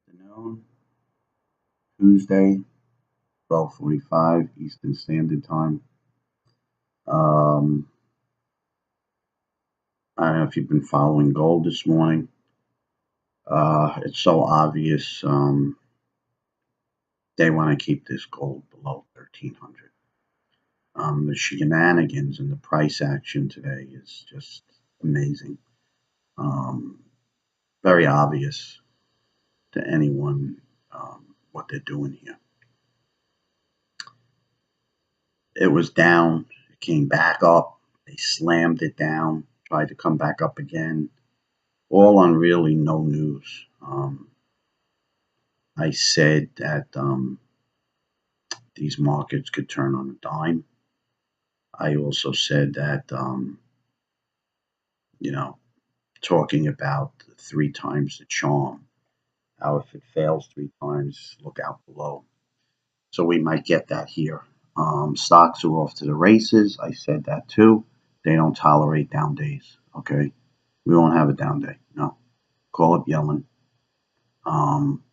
Afternoon, Tuesday, 12:45 Eastern Standard Time. Um, I don't know if you've been following gold this morning. It's so obvious they want to keep this gold below 1,300. The shenanigans and the price action today is just amazing. Um, Very obvious to anyone what they're doing here. It was down, it came back up, they slammed it down, tried to come back up again, all on really no news. I said that these markets could turn on a dime. I also said that, you know, talking about 3 times the charm, how if it fails 3 times, look out below. So we might get that here. Stocks are off to the races. I said that too. They don't tolerate down days. Okay. We won't have a down day. No. Call up Yellen. Um,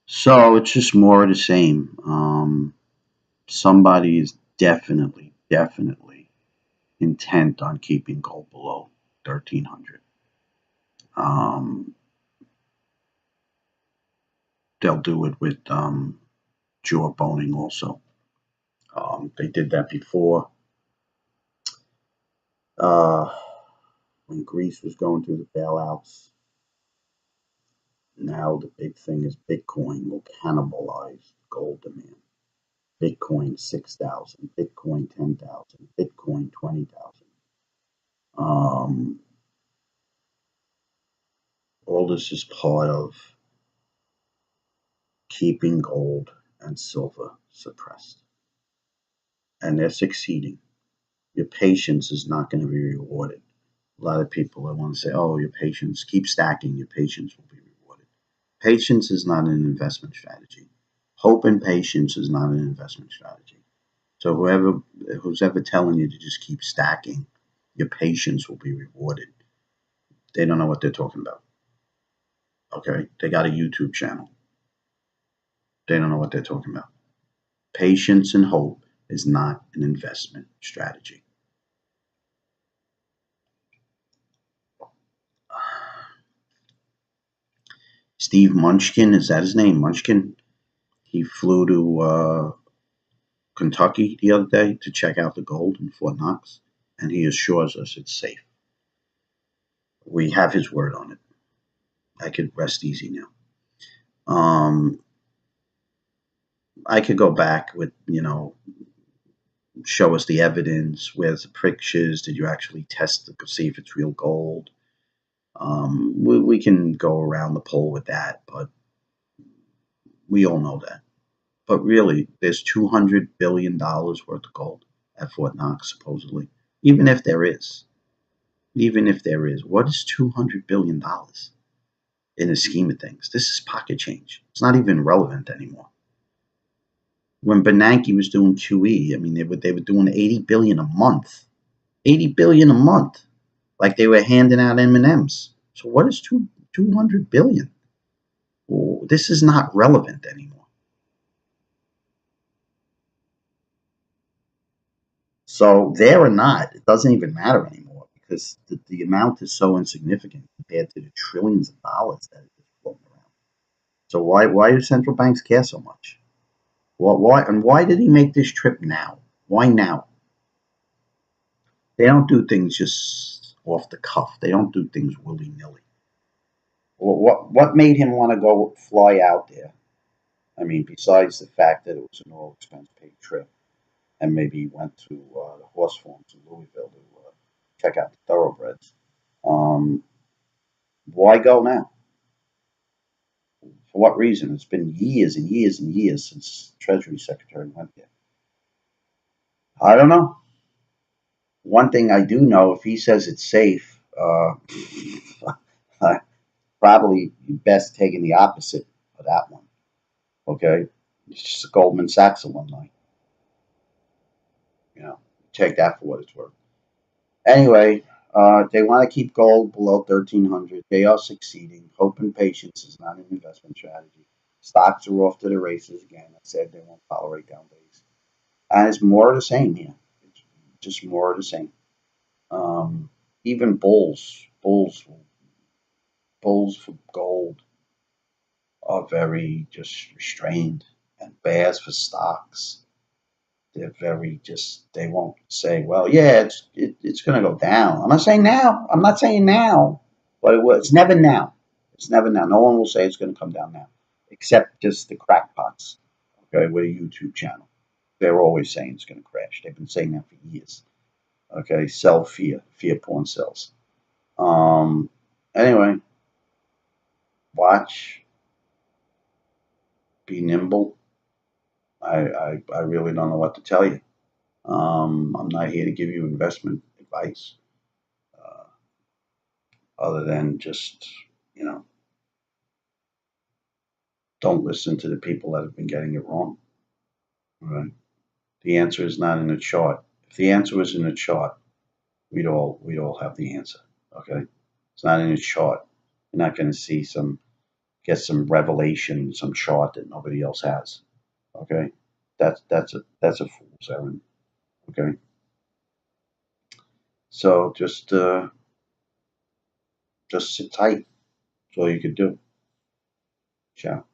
so it's just more of the same. Somebody is definitely intent on keeping gold below 1,300. Um, they'll do it with jawboning also. They did that before uh, when Greece was going through the bailouts. Now the big thing is Bitcoin will cannibalize gold demand. Bitcoin 6,000, Bitcoin 10,000, Bitcoin 20,000. Um, all this is part of keeping gold and silver suppressed. And they're succeeding. Your patience is not going to be rewarded. A lot of people want to say, oh, your patience, keep stacking, your patience will be rewarded. Patience is not an investment strategy. Hope and patience is not an investment strategy. So who's ever telling you to just keep stacking, your patience will be rewarded. They don't know what they're talking about. Okay? They got a YouTube channel. They don't know what they're talking about. Patience and hope is not an investment strategy. Steve Munchkin, is that his name? Munchkin? He flew to Kentucky the other day to check out the gold in Fort Knox, and he assures us it's safe. We have his word on it. I could rest easy now. I could go back with, show us the evidence. Where's the pictures? Did you actually test to see if it's real gold? We can go around the pole with that, but we all know that. But really, there's $200 billion worth of gold at Fort Knox, supposedly. Even if there is, what is $200 billion in the scheme of things? This is pocket change. It's not even relevant anymore. When Bernanke was doing QE, I mean, they were doing 80 billion a month, 80 billion a month, like they were handing out M&Ms. So what is 200 billion? Well, this is not relevant anymore. So there or not, it doesn't even matter anymore because the amount is so insignificant compared to the trillions of dollars that is floating around. So why do central banks care so much? Why did he make this trip now? Why now? They don't do things just off the cuff. They don't do things willy nilly. What made him want to go fly out there? I mean, besides the fact that it was an all expense paid trip, and maybe he went to the horse farms in Louisville to check out the thoroughbreds. Um, why go now? For what reason? It's been years and years and years since Treasury Secretary went there. I don't know. One thing I do know, if he says it's safe, probably best taking the opposite of that one. Okay, it's just a Goldman Sachs alumni. You know, take that for what it's worth. Anyway, They want to keep gold below 1,300. They are succeeding. Hope and patience is not an investment strategy. Stocks are off to the races again. I said they won't tolerate down days. And it's more of the same here. It's just more of the same. Um, Even bulls for gold are very just restrained, and bears for stocks. They're very just. They won't say, "Well, yeah, it's going to go down." I'm not saying now. I'm not saying now, but it's never now. It's never now. No one will say it's going to come down now, except just the crackpots. Okay, with a YouTube channel, they're always saying it's going to crash. They've been saying that for years. Okay, sell fear. Fear porn sells. Um. Anyway, watch. Be nimble. I really don't know what to tell you. I'm not here to give you investment advice, uh, other than just, you know, don't listen to the people that have been getting it wrong. All right. The answer is not in the chart. If the answer was in the chart, we'd all have the answer. Okay. It's not in the chart. You're not going to see get some revelation, some chart that nobody else has. Okay. That's a fool's errand. Okay. So just sit tight. That's all you could do. Ciao.